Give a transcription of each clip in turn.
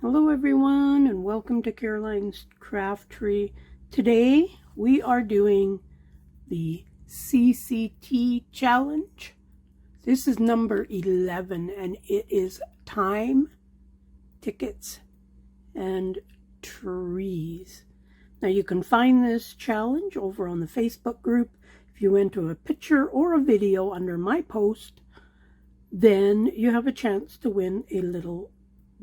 Hello everyone and welcome to Caroline's Craft Tree. Today we are doing the CCT challenge. This is number 11 and it is time, tickets, and trees. Now you can find this challenge over on the Facebook group. If you enter a picture or a video under my post, then you have a chance to win a little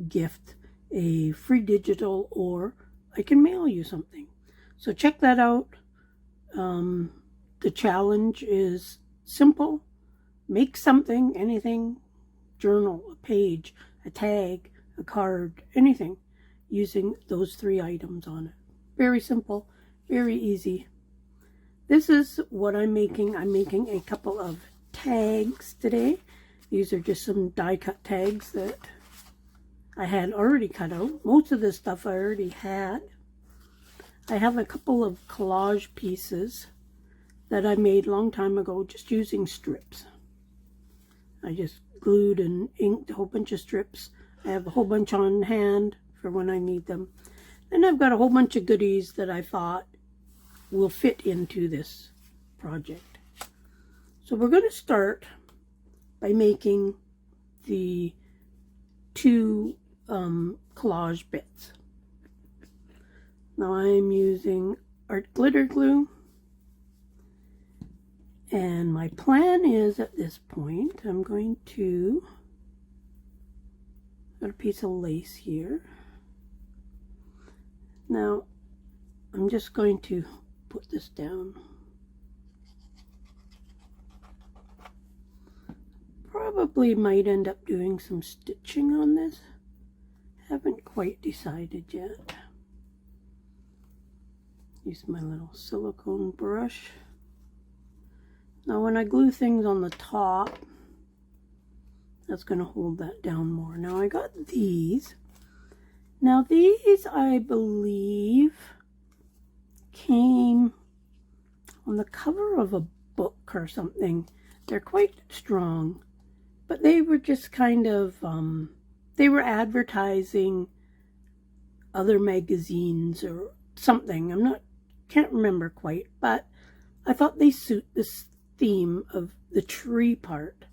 gift, a free digital, or I can mail you something. So check that out. The challenge is simple. Make something, anything, journal, a page, a tag, a card, anything, using those 3 items on it. Very simple, very easy. This is what I'm making. I'm making a couple of tags today. These are just some die cut tags that I had already cut out. Most of this stuff I already had. I have a couple of collage pieces that I made a long time ago just using strips. I just glued and inked a whole bunch of strips. I have a whole bunch on hand for when I need them. And I've got a whole bunch of goodies that I thought will fit into this project. So we're going to start by making the 2 collage bits. Now I'm using art glitter glue, and my plan is at this point I'm going to got a piece of lace here. Now I'm just going to put this down. Probably might end up doing some stitching on this. Haven't quite decided yet. Use my little silicone brush. Now when I glue things on the top, that's going to hold that down more. Now I got these. Now these, I believe, came on the cover of a book or something. They're quite strong, but they were just kind of, they were advertising other magazines or something. Can't remember quite, but I thought they suit this theme of the tree part.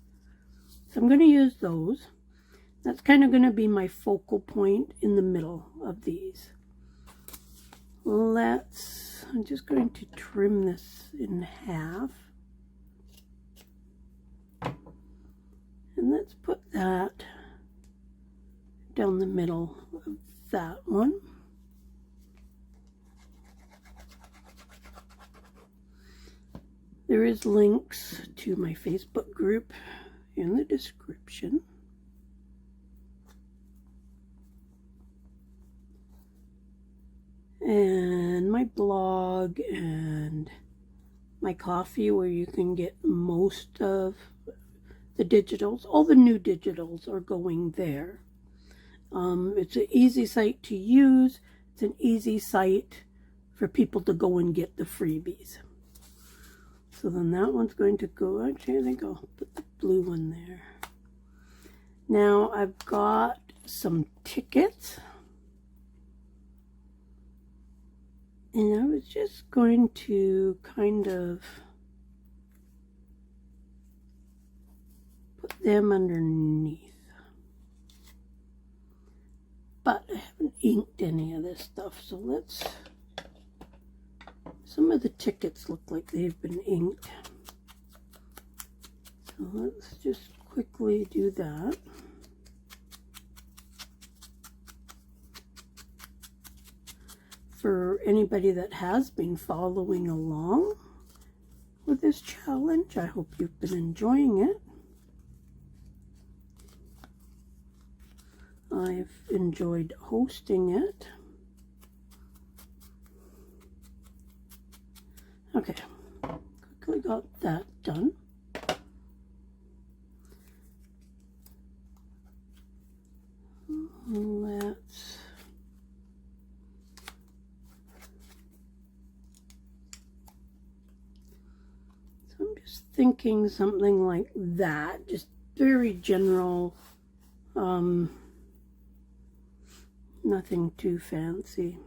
So I'm going to use those. That's kind of going to be my focal point in the middle of these. I'm just going to trim this in half. And let's put that down the middle of that one. There is links to my Facebook group in the description. And my blog and my Ko-fi, where you can get most of the digitals. All the new digitals are going there. It's an easy site to use. It's an easy site for people to go and get the freebies. So then that one's going to go, actually I think I'll put the blue one there. Now I've got some tickets. And I was just going to kind of put them underneath. But I haven't inked any of this stuff, so some of the tickets look like they've been inked. So let's just quickly do that. For anybody that has been following along with this challenge, I hope you've been enjoying it. I've enjoyed hosting it. Okay, quickly got that done. Let's thinking something like that, just very general, Nothing too fancy.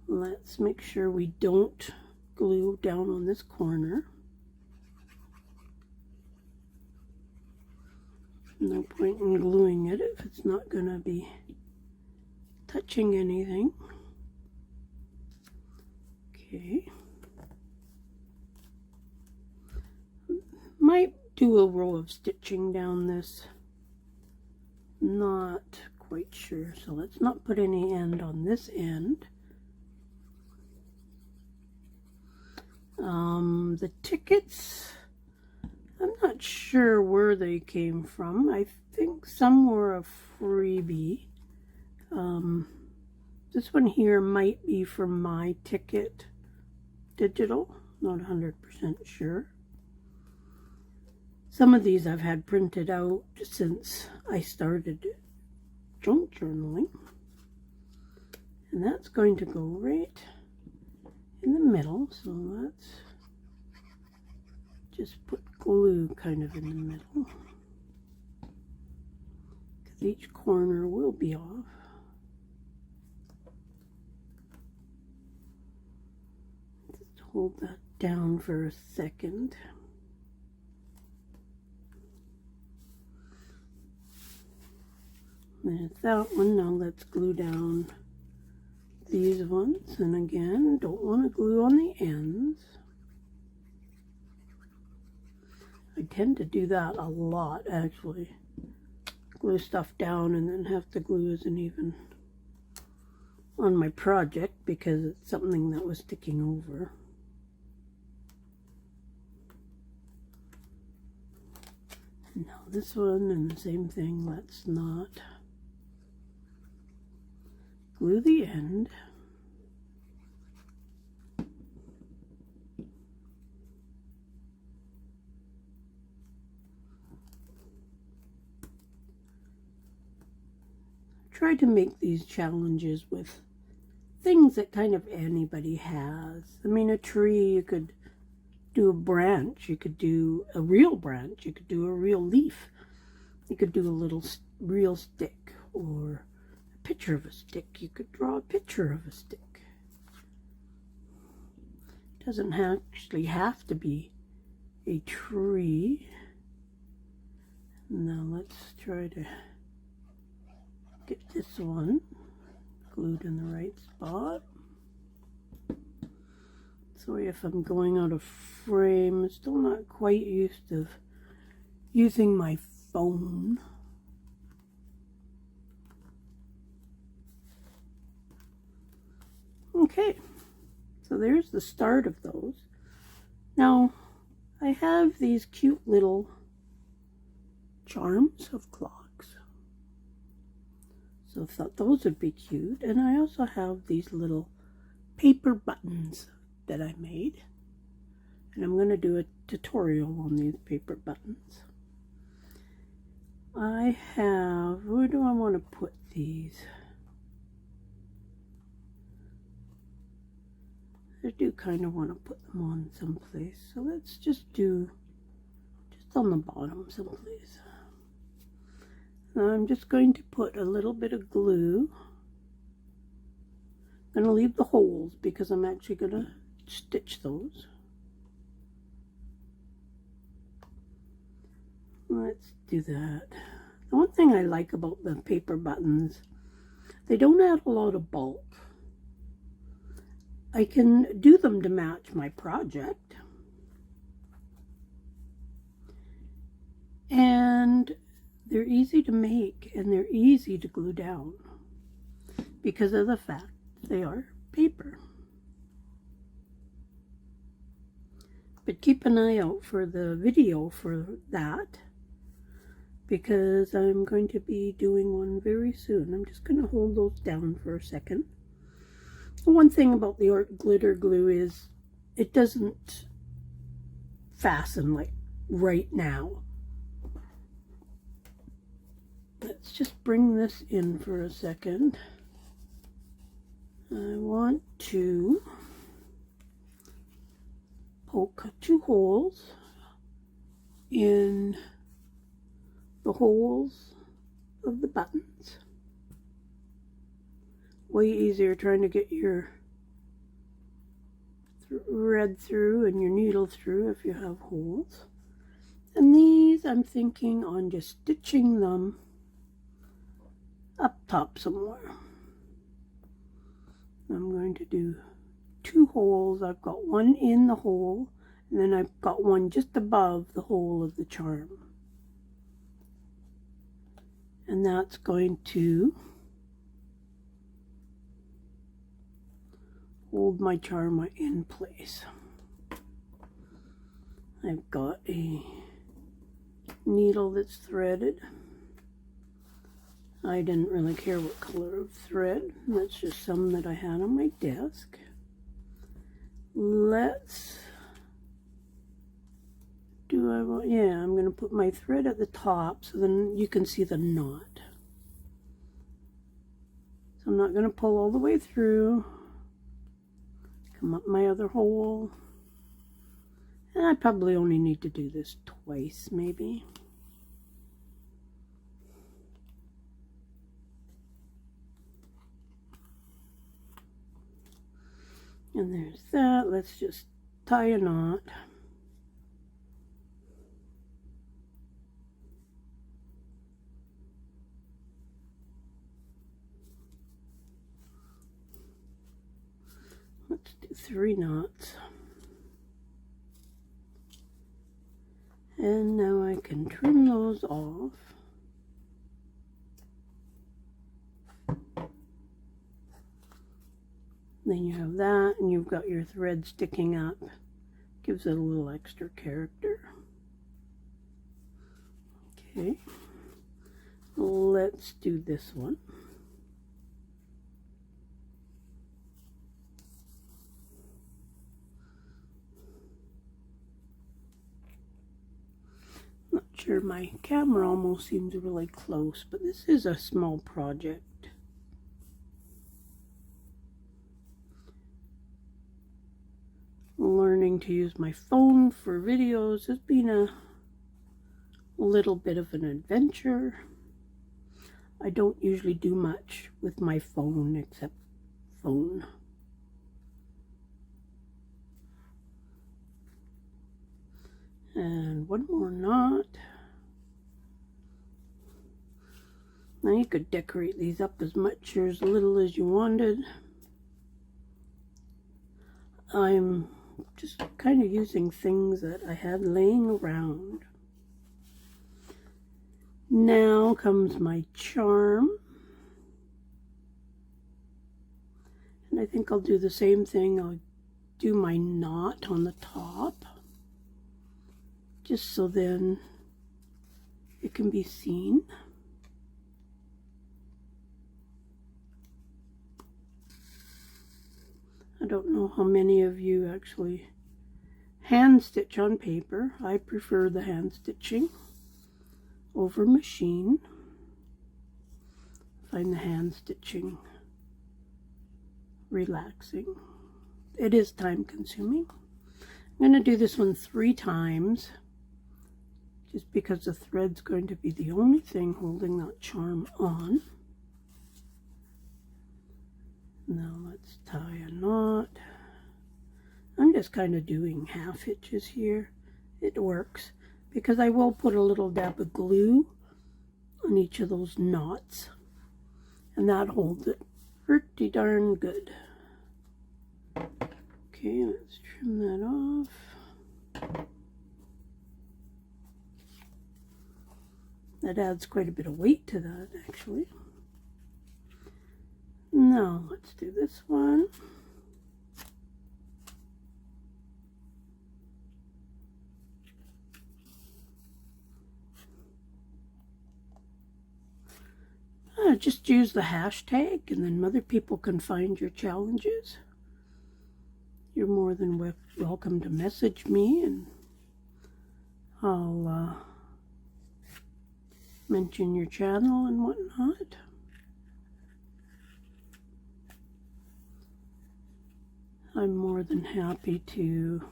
Let's make sure we don't glue down on this corner. No point in gluing it if it's not going to be touching anything. Okay. Might do a row of stitching down this. Not quite sure. So let's not put any end on this end. The tickets, I'm not sure where they came from. I think some were a freebie. This one here might be from My Ticket Digital. Not 100% sure. Some of these I've had printed out since I started junk journaling. And that's going to go right in the middle. So let's just put glue kind of in the middle, because each corner will be off. Just hold that down for a second. There's that one. Now let's glue down these ones. And again, don't want to glue on the ends. I tend to do that a lot, actually. Glue stuff down and then have to glue as uneven on my project because it's something that was sticking over. Now this one, and the same thing, let's not glue the end. Try to make these challenges with things that kind of anybody has. I mean, a tree, you could do a branch, you could do a real branch, you could do a real leaf, you could do a little real stick, or a picture of a stick. You could draw a picture of a stick. It doesn't actually have to be a tree. Now let's try to get this one glued in the right spot. Sorry if I'm going out of frame. I'm still not quite used to using my phone. Okay, so there's the start of those. Now, I have these cute little charms of clocks. So I thought those would be cute. And I also have these little paper buttons that I made. And I'm going to do a tutorial on these paper buttons. I have, where do I want to put these? I do kind of want to put them on someplace. So let's just do, just on the bottom someplace. Now I'm just going to put a little bit of glue. I'm going to leave the holes because I'm actually going to stitch those. Let's do that. The one thing I like about the paper buttons, they don't add a lot of bulk. I can do them to match my project. And they're easy to make and they're easy to glue down because of the fact they are paper. But keep an eye out for the video for that because I'm going to be doing one very soon. I'm just going to hold those down for a second. The one thing about the glitter glue is it doesn't fasten like right now. Let's just bring this in for a second. I want to poke 2 holes in the holes of the buttons. way easier trying to get your thread through and your needle through if you have holes. And these I'm thinking on just stitching them up top somewhere. I'm going to do 2 holes. I've got one in the hole, and then I've got one just above the hole of the charm. And that's going to hold my charm in place. I've got a needle that's threaded. I didn't really care what color of thread. That's just some that I had on my desk. I'm going to put my thread at the top so then you can see the knot. So I'm not going to pull all the way through. Come up my other hole. And I probably only need to do this twice, maybe. And there's that. Let's just tie a knot. Let's do 3 knots. And now I can trim those off. Then you have that, and you've got your thread sticking up. Gives it a little extra character. Okay, let's do this one. Not sure, my camera almost seems really close, but this is a small project. Learning to use my phone for videos has been a little bit of an adventure. I don't usually do much with my phone except phone. And one more knot. Now you could decorate these up as much or as little as you wanted. I'm just kind of using things that I had laying around. Now comes my charm. And I think I'll do the same thing. I'll do my knot on the top, just so then it can be seen. I don't know how many of you actually hand stitch on paper. I prefer the hand stitching over machine. I find the hand stitching relaxing. It is time consuming. I'm going to do this one 3 times just because the thread's going to be the only thing holding that charm on. Now let's tie a knot. I'm just kind of doing half hitches here. It works because I will put a little dab of glue on each of those knots, and that holds it pretty darn good. Okay, let's trim that off. That adds quite a bit of weight to that, actually. Now, let's do this one. Just use the hashtag, and then other people can find your challenges. You're more than welcome to message me, and I'll mention your channel and whatnot. I'm more than happy to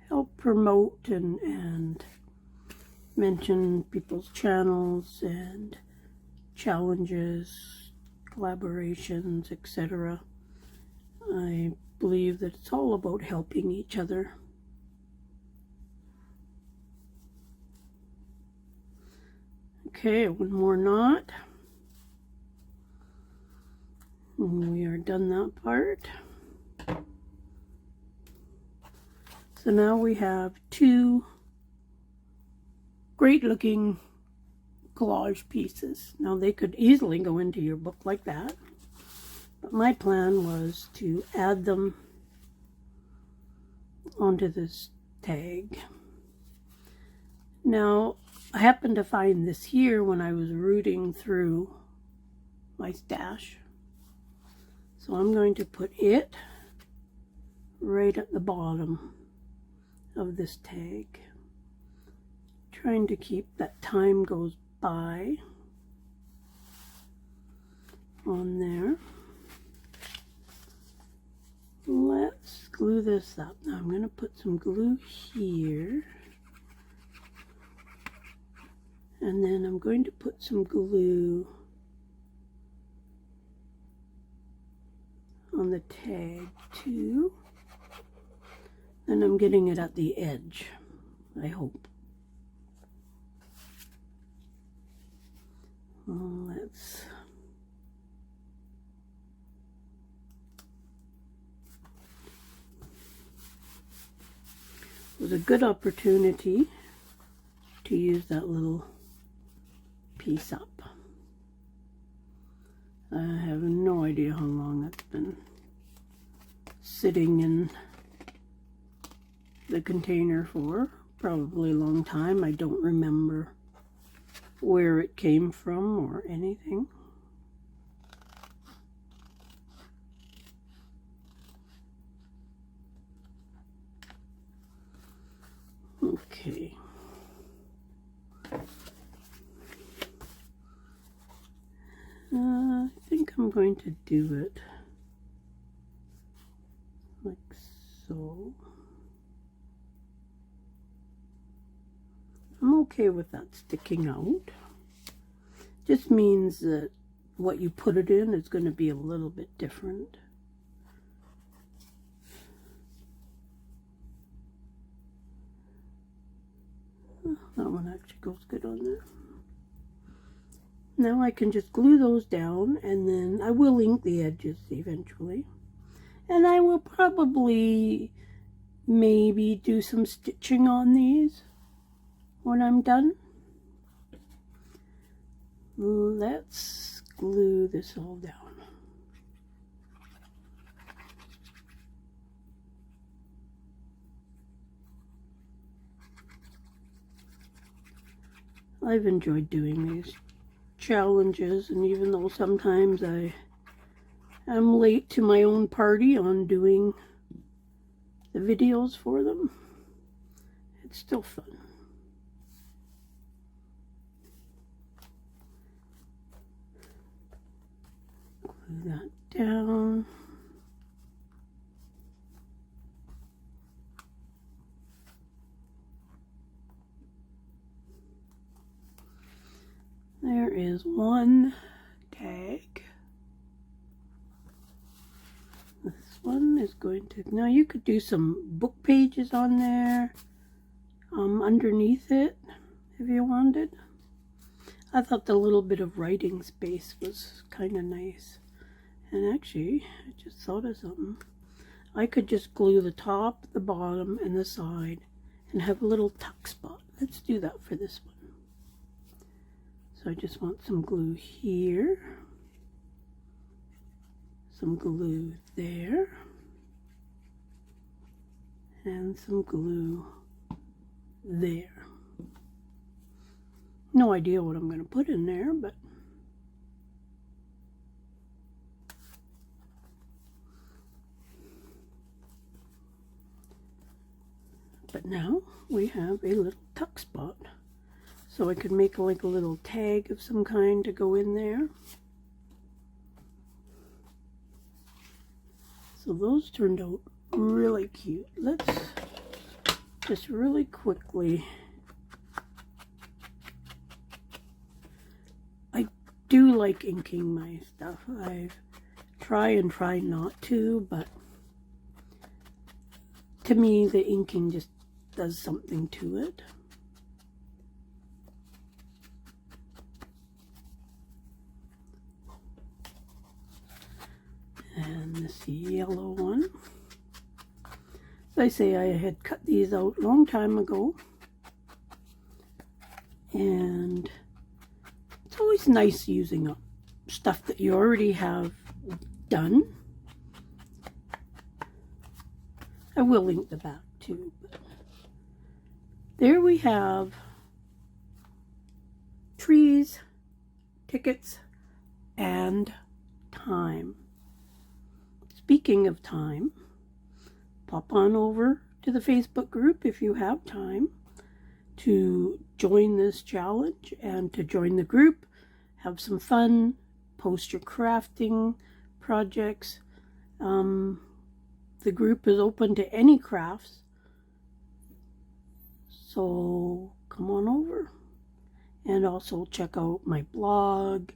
help promote and mention people's channels and challenges, collaborations, etc. I believe that it's all about helping each other. Okay, one more knot. And we are done that part. So now we have two great looking collage pieces. Now they could easily go into your book like that, but my plan was to add them onto this tag. Now I happened to find this here when I was rooting through my stash, so I'm going to put it right at the bottom of this tag, trying to keep that time goes by on there. Let's glue this up. Now I'm going to put some glue here, and then I'm going to put some glue on the tag too. And I'm getting it at the edge, I hope. Let's it was a good opportunity to use that little piece up. I have no idea how long that's been sitting in the container for. Probably a long time. I don't remember where it came from or anything. Okay. I think I'm going to do it like so. I'm okay with that sticking out. Just means that what you put it in is going to be a little bit different. Oh, that one actually goes good on there. Now I can just glue those down, and then I will ink the edges eventually. And I will probably maybe do some stitching on these when I'm done. Let's glue this all down. I've enjoyed doing these challenges, and even though sometimes I am late to my own party on doing the videos for them, it's still fun. Glue that down. There is one tag. This one is going to, now you could do some book pages on there, underneath it if you wanted. I thought the little bit of writing space was kind of nice. And actually, I just thought of something. I could just glue the top, the bottom, and the side and have a little tuck spot. Let's do that for this one. So I just want some glue here, some glue there, and some glue there. No idea what I'm going to put in there, but now we have a little tuck spot. So I could make like a little tag of some kind to go in there. So those turned out really cute. Let's just really quickly. I do like inking my stuff. I try not to, but to me the inking just does something to it. And this yellow one. As I say, I had cut these out a long time ago. And it's always nice using up stuff that you already have done. I will link the back too. But there we have trees, tickets, and time. Speaking of time, pop on over to the Facebook group if you have time to join this challenge and to join the group, have some fun, post your crafting projects. The group is open to any crafts, so come on over. And also check out my blog,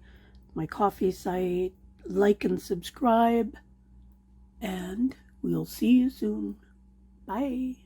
my coffee site, like and subscribe, and we'll see you soon. Bye.